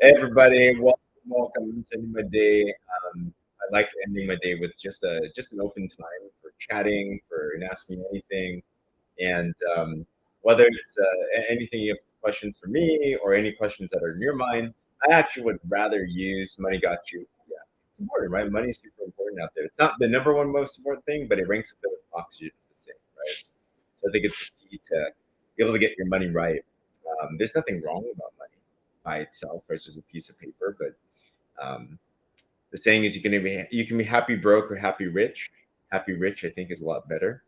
Hey everybody, welcome. I'm ending my day. I like ending my day with just an open time for chatting, for and asking me anything, and whether it's anything you have questions for me or any questions that are in your mind. I actually would rather use money got you. Yeah, it's important, right? Money is super important out there. It's not the number one most important thing, but it ranks up there with oxygen, the same, right? So I think it's key to be able to get your money right. There's nothing wrong about money by itself versus a piece of paper, but um, the saying is you can be happy broke or happy rich. Happy rich, I think, is a lot better.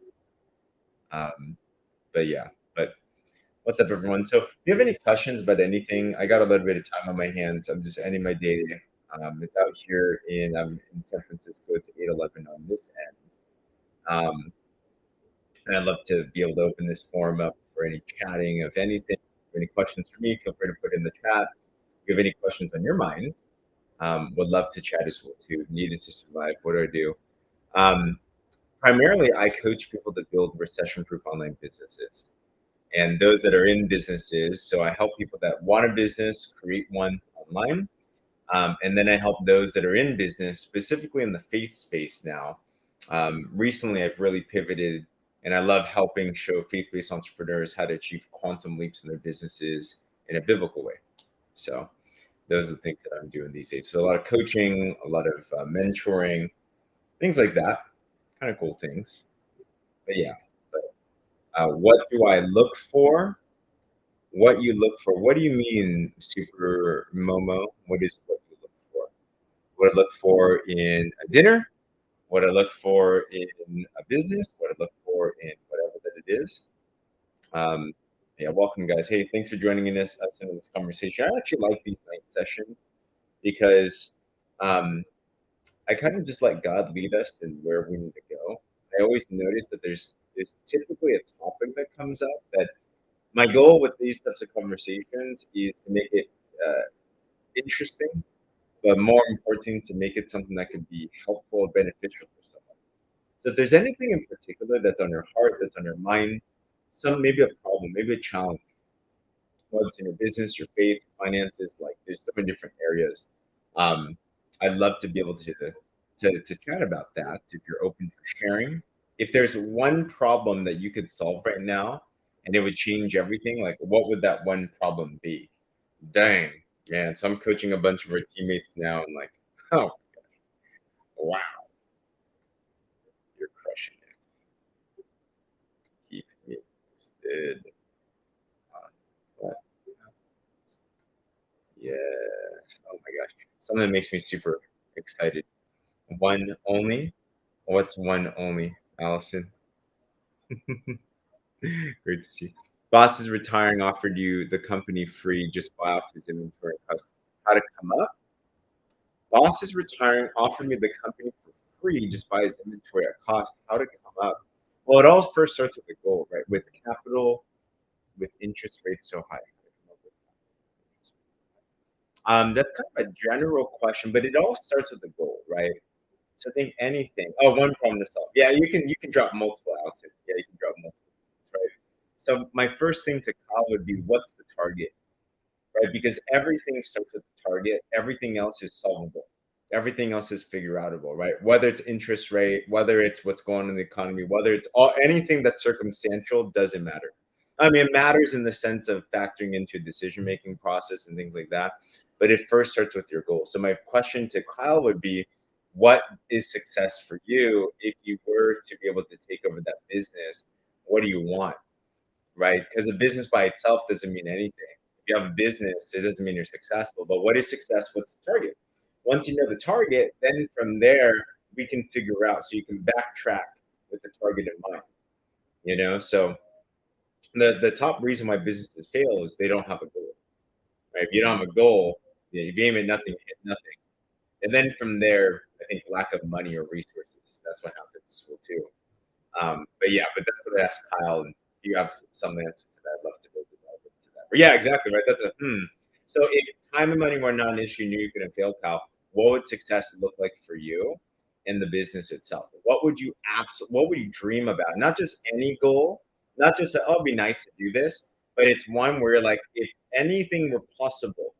Um, but yeah, but what's up, everyone? So, if you have any questions about anything, I got a little bit of time on my hands. I'm just ending my day. It's out here in San Francisco. It's 8:11 on this end. Um, and I'd love to be able to open this forum up for any chatting of anything. If you have any questions for me, feel free to put it in the chat. If you have any questions on your mind, would love to chat as well too. Needed to survive. What do I do? Um, Primarily, I coach people to build recession-proof online businesses, and those that are in businesses. So I help people that want a business create one online, and then I help those that are in business, specifically in the faith space now. Recently, I've really pivoted, and I love helping show faith-based entrepreneurs how to achieve quantum leaps in their businesses in a biblical way. So those are the things that I'm doing these days. So a lot of coaching, a lot of mentoring, things like that. Kind of cool things. But yeah, but what do I look for? What you look for? What do you mean, Super Momo? What is what you look for? What I look for in a dinner? What I look for in a business? What I look for in whatever that it is? Um, yeah, welcome, guys. Hey, thanks for joining us in this conversation. I actually like these night sessions because um, I kind of just let God lead us in where we need to go. I always notice that there's typically a topic that comes up that my goal with these types of conversations is to make it interesting, but more important to make it something that could be helpful or beneficial for someone. So if there's anything in particular that's on your heart, that's on your mind, some maybe a problem, maybe a challenge, whether it's in your business, your faith, finances, like there's so many different areas. Um, I'd love to be able to chat about that if you're open for sharing. If there's one problem that you could solve right now and it would change everything, like what would that one problem be? Dang, man. So I'm coaching a bunch of our teammates now and like, oh wow, you're crushing it. Keep me posted on what. Yes. Oh my gosh. Something that makes me super excited. One only? What's one only, Allison? Great to see. Boss is retiring, offered you the company free, just buy off his inventory cost. How to come up? Boss is retiring, offered me the company for free, just buy his inventory at cost. How to come up? Well, it all first starts with the goal, right? With capital, with interest rates so high. That's kind of a general question, but it all starts with the goal, right? So think anything. Oh, one problem to solve. Yeah, you can drop multiple outs. Yeah, you can drop multiple things, right? So my first thing to call would be what's the target, right? Because everything starts with the target. Everything else is solvable. Everything else is figure outable, right? Whether it's interest rate, whether it's what's going on in the economy, whether it's all anything that's circumstantial, doesn't matter. I mean, it matters in the sense of factoring into decision making process and things like that. But it first starts with your goal. So my question to Kyle would be, what is success for you if you were to be able to take over that business? What do you want? Right? Because a business by itself doesn't mean anything. If you have a business, it doesn't mean you're successful. But what is success? What's the target? Once you know the target, then from there we can figure out. So you can backtrack with the target in mind. So the top reason why businesses fail is they don't have a goal. Right? If you don't have a goal, you aim at nothing, you hit nothing. And then from there, I think lack of money or resources. That's what happens as well too. But yeah, but that's what I asked Kyle, and if you have some answer to that, I'd love to go delve into that. But yeah, exactly right. That's a hmm. So if time and money were not an issue, and you could have failed, Kyle, what would success look like for you in the business itself? What would you What would you dream about? Not just any goal, not just oh, it'd be nice to do this, but it's one where you're like, if anything were possible,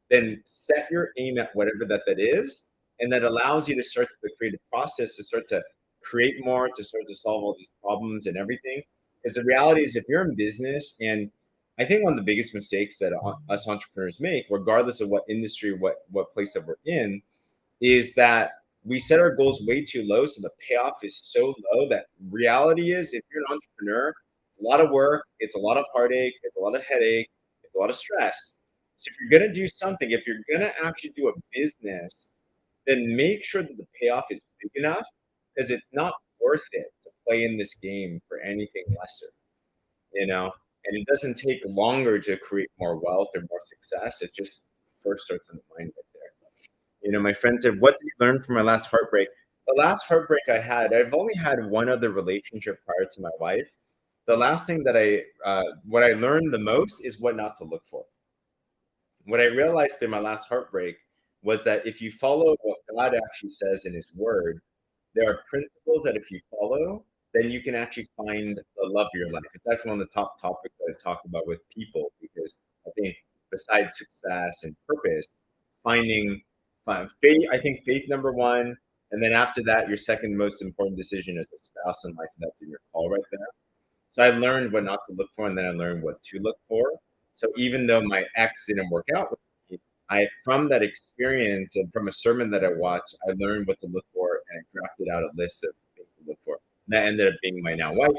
then set your aim at whatever that is, and that allows you to start the creative process to start to create more, to start to solve all these problems and everything. Because the reality is, if you're in business, and I think one of the biggest mistakes that us entrepreneurs make, regardless of what industry, what place that we're in, is that we set our goals way too low, so the payoff is so low that reality is, if you're an entrepreneur, it's a lot of work, it's a lot of heartache, it's a lot of headache, it's a lot of stress. So if you're gonna do something, if you're gonna actually do a business, then make sure that the payoff is big enough, because it's not worth it to play in this game for anything lesser, you know? And it doesn't take longer to create more wealth or more success. It just first starts in the mind right there. My friend said, "What did you learn from my last heartbreak?" The last heartbreak I had, I've only had one other relationship prior to my wife. The last thing that what I learned the most is what not to look for. What I realized through my last heartbreak was that if you follow what God actually says in His Word, there are principles that if you follow, then you can actually find the love of your life. It's actually one of the top topics that I talk about with people, because I think besides success and purpose, finding faith, I think faith number one, and then after that, your second most important decision is a spouse in life. That's in your call right there. So I learned what not to look for, and then I learned what to look for. So even though my ex didn't work out with me, from that experience and from a sermon that I watched, I learned what to look for, and I drafted out a list of things to look for. And that ended up being my now wife.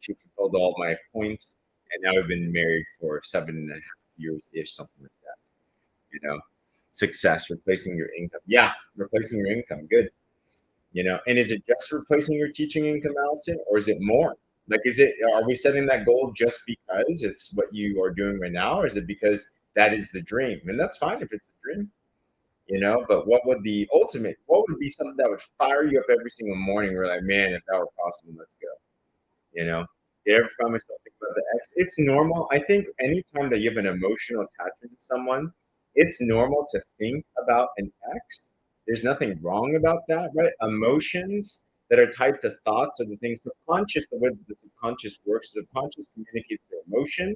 She fulfilled all my points, and now we've been married for 7.5 years ish, something like that. You know, success, replacing your income. Yeah, replacing your income. Good. And is it just replacing your teaching income, Allison, or is it more? Like, are we setting that goal just because it's what you are doing right now, or is it because that is the dream? And that's fine if it's a dream, but what would what would be something that would fire you up every single morning? We're like, man, if that were possible, let's go. Did I ever find myself thinking about the ex? It's normal. I think anytime that you have an emotional attachment to someone, it's normal to think about an ex. There's nothing wrong about that, right? Emotions that are tied to thoughts are the things subconscious. The way the subconscious works, subconscious communicates through emotion,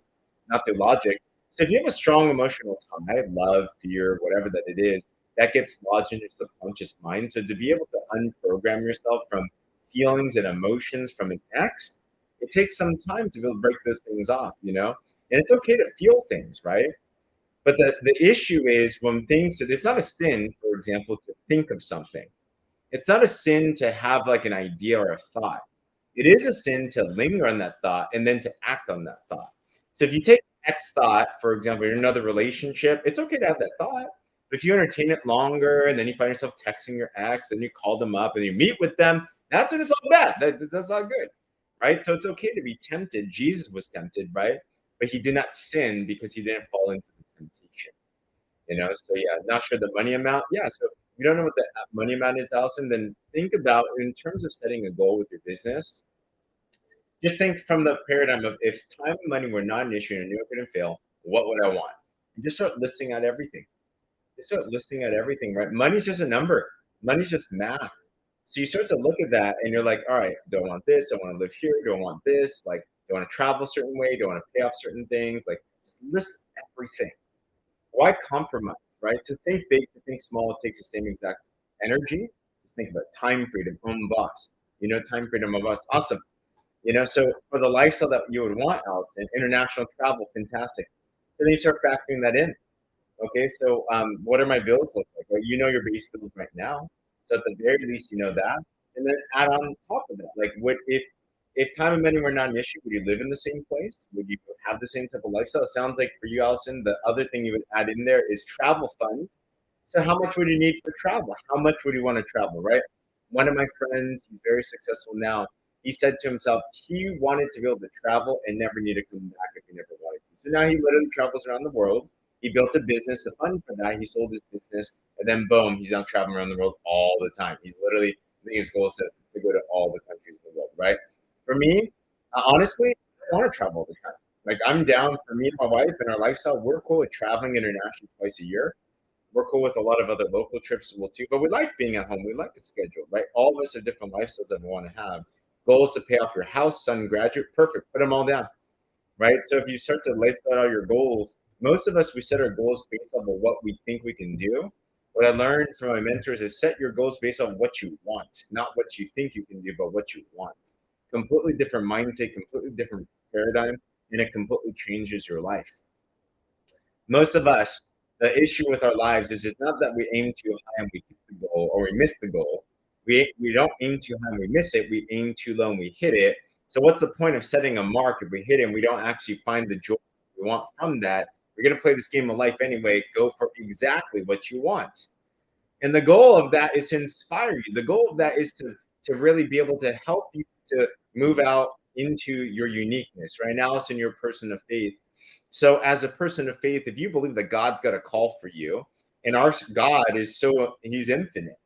not through logic. So if you have a strong emotional tie, love, fear, whatever that it is, that gets lodged in your subconscious mind. So to be able to unprogram yourself from feelings and emotions from an ex, it takes some time to be able to break those things off, And it's okay to feel things, right? But the issue is when it's not a sin, for example, to think of something. It's not a sin to have like an idea or a thought. It is a sin to linger on that thought and then to act on that thought. So if you take X thought, for example, you're in another relationship, it's okay to have that thought. But if you entertain it longer and then you find yourself texting your ex and you call them up and you meet with them, that's when it's all bad. That's not good. Right? So it's okay to be tempted. Jesus was tempted, right? But he did not sin because he didn't fall into the temptation. So yeah, not sure the money amount. Yeah, so if you don't know what the money amount is, Allison, then think about, in terms of setting a goal with your business, just think from the paradigm of, if time and money were not an issue and I knew I couldn't fail, what would I want? And just start listing out everything. Just start listing out everything, right? Money's just a number. Money's just math. So you start to look at that and you're like, all right, do I want this? Do I want to live here? Do I want this? Like, do I want to travel a certain way? Do I want to pay off certain things? Like, just list everything. Why compromise, right? To think big, to think small, it takes the same exact energy. Just think about time freedom, own boss. Time freedom, own boss. Awesome. So for the lifestyle that you would want, Allison, international travel, fantastic. So then you start factoring that in. Okay, so what are my bills look like? Well, your base bills right now. So at the very least, you know that. And then add on top of that. Like, what if time and money were not an issue, would you live in the same place? Would you have the same type of lifestyle? It sounds like for you, Allison, the other thing you would add in there is travel fund. So how much would you need for travel? How much would you want to travel, right? One of my friends, he's very successful now. He said to himself, he wanted to be able to travel and never need to come back if he never wanted to. So now he literally travels around the world. He built a business to fund for that. He sold his business, and then boom, he's now traveling around the world all the time. He's literally, I think his goal is to go to all the countries in the world, right? For me, honestly, I want to travel all the time. Like, I'm down, for me and my wife and our lifestyle, we're cool with traveling internationally twice a year. We're cool with a lot of other local trips as well too, but we like being at home. We like the schedule, right? All of us have different lifestyles that we want to have. Goals to pay off your house, son, graduate, perfect. Put them all down, right? So if you start to list out all your goals, Most of us, we set our goals based off of what we think we can do. What I learned from my mentors is set your goals based on what you want, not what you think you can do, but what you want. Completely different mindset, completely different paradigm, and it completely changes your life. Most of us, the issue with our lives is it's not that we aim too high and we hit the goal or we miss the goal. We don't aim too high and we miss it. We aim too low and we hit it. So what's the point of setting a mark if we hit it and we don't actually find the joy we want from that? We're going to play this game of life anyway. Go for exactly what you want. And the goal of that is to inspire you. The goal of that is to really be able to help you to move out into your uniqueness, right? Now, Allison, you're a person of faith. So, as a person of faith, if you believe that God's got a call for you, and our God is he's infinite.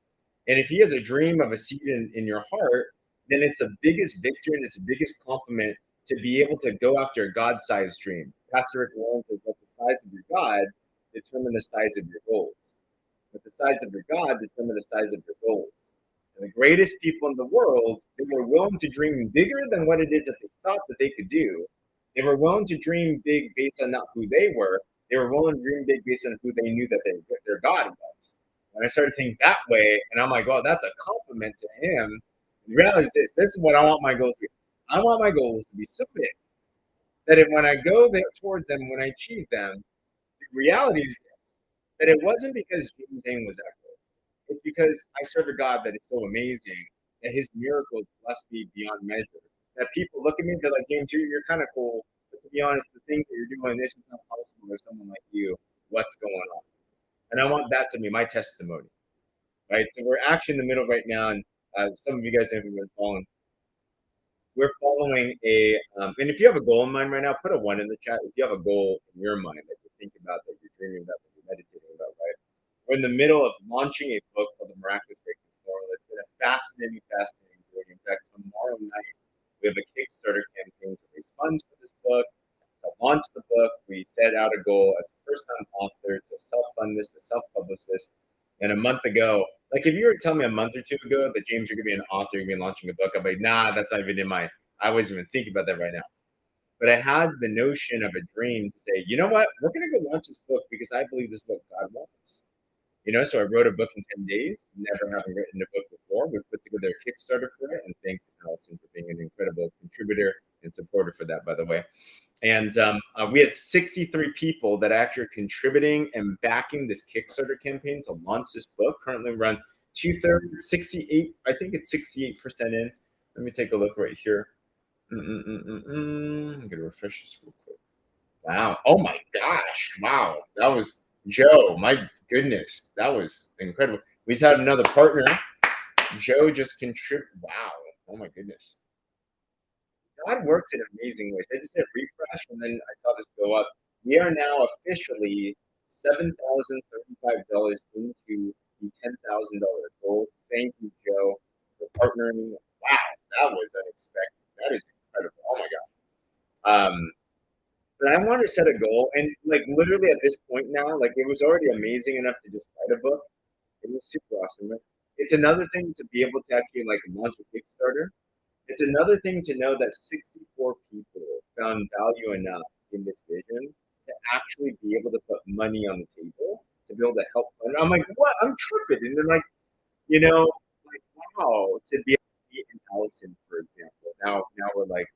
And if he has a dream of a seed in your heart, then it's the biggest victory and it's the biggest compliment to be able to go after a God-sized dream. Pastor Rick Warren says, let the size of your God determine the size of your goals. Let the size of your God determine the size of your goals. And the greatest people in the world, they were willing to dream bigger than what it is that they thought that they could do. They were willing to dream big based on not who they were. They were willing to dream big based on who they knew that their God was. And I started thinking that way, and I'm like, oh, that's a compliment to him. The reality is this is what I want my goals to be. I want my goals to be so big that if, when I go there towards them, when I achieve them, the reality is this, that it wasn't because James Aim was that good. It's because I serve a God that is so amazing that his miracles bless me beyond measure. That people look at me and they're like, James, you're kind of cool. But to be honest, the things that you're doing, this is not possible with someone like you. What's going on? And I want that to be my testimony, right? So we're actually in the middle right now, and some of you guys have been following. We're following and if you have a goal in mind right now, put a 1 in the chat. If you have a goal in your mind that you're thinking about, that you're dreaming about, that you're meditating about, right? We're in the middle of launching a book called The Miraculous Formula. It's been a fascinating journey. In fact, tomorrow night, we have a Kickstarter campaign to raise funds for this book. To launch the book, we set out a goal as a first-time author to self-fund this, to self-publish this. And a month ago, like if you were to tell me a month or two ago that James, you're gonna be an author, you're gonna be launching a book, I'm like, nah, that's not even in my. I wasn't even thinking about that right now. But I had the notion of a dream to say, you know what, we're gonna go launch this book because I believe this is what God wants. So I wrote a book in 10 days, never having written a book before. We put together a Kickstarter for it, and thanks to Allison for being an incredible contributor and supporter for that, by the way. And we had 63 people that actually are contributing and backing this Kickstarter campaign to launch this book. Currently run 2/3, 68, I think it's 68% in. Let me take a look right here. I'm going to refresh this real quick. Wow. Oh my gosh. Wow. That was Joe. My goodness. That was incredible. We just had another partner. Joe just contributed. Wow. Oh my goodness. God works in amazing ways. I just hit refresh and then I saw this go up. We are now officially $7,035 into the $10,000 goal. Thank you, Joe, for partnering. Wow, that was unexpected. That is incredible. Oh my God. But I want to set a goal, and like literally at this point now, like it was already amazing enough to just write a book. It was super awesome. Right? It's another thing to be able to actually like launch a Kickstarter. It's another thing to know that 64 people found value enough in this vision to actually be able to put money on the table to be able to help. And I'm like, what? I'm tripping. And then like wow, to be able to meet in Allison, for example. Now we're like,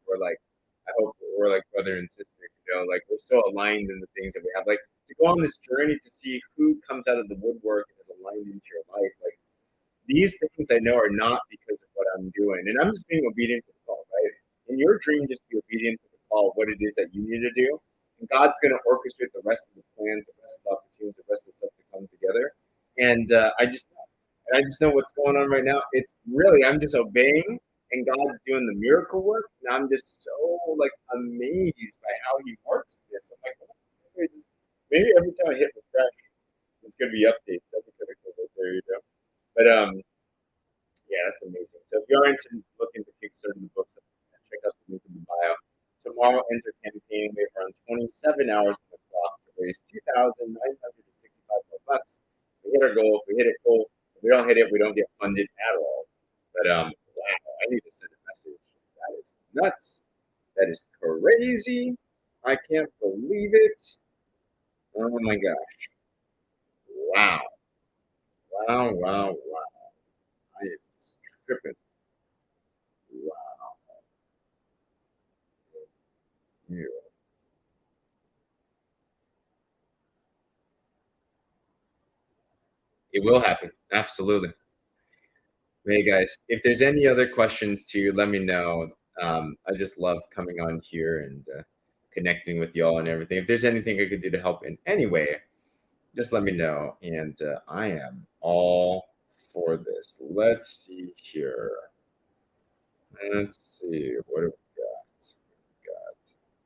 I hope we're like brother and sister. Like we're so aligned in the things that we have. Like to go on this journey to see who comes out of the woodwork and is aligned into your life. Like these things I know are not because of what I'm doing. And I'm just being obedient to the call, right? In your dream, just be obedient to the call, what it is that you need to do. And God's going to orchestrate the rest of the plans, the rest of the opportunities, the rest of the stuff to come together. And I just know what's going on right now. It's really, I'm just obeying and God's doing the miracle work. And I'm just so like amazed by how he works this. I'm like, maybe every time I hit refresh, there's going to be updates. That'd be kind of cool. There you go. But yeah, that's amazing. So if you are looking to Kickstarter the books, check out the link in the bio. Tomorrow enter campaign. We have around 27 hours on the clock to raise $2,965 bucks. We hit our goal. If we hit it, cool. If we don't hit it, we don't get funded at all. But wow, I need to send a message. That is nuts. That is crazy. I can't believe it. Oh my god. Wow. Wow, wow, wow. I am just tripping. Wow. You. It will happen. Absolutely. Hey guys, if there's any other questions too, let me know. I just love coming on here and connecting with y'all and everything. If there's anything I could do to help in any way, just let me know. And I am all for this. Let's see here. Let's see. What do we got? Got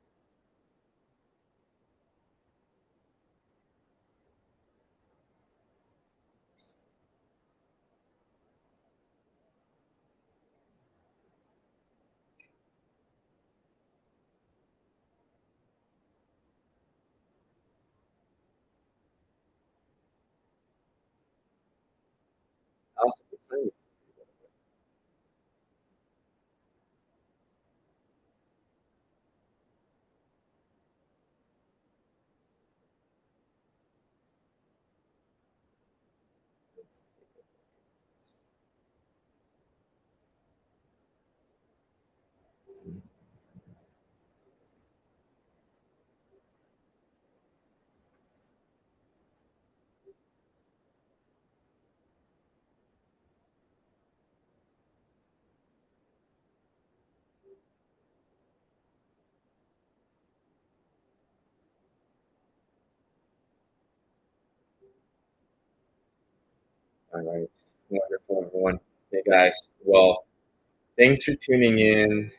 awesome. Tons. All right. Wonderful, everyone. Hey guys. Well, thanks for tuning in.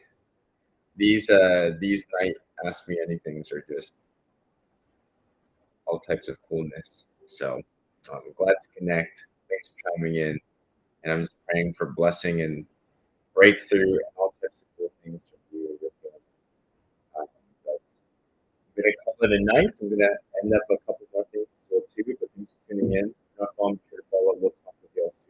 These night ask me anythings are just all types of coolness. So I'm glad to connect. Thanks for chiming in. And I'm just praying for blessing and breakthrough and all types of cool things from you. With them. But I'm gonna call it a night. I'm gonna end up a couple more things as well too. But thanks for tuning in.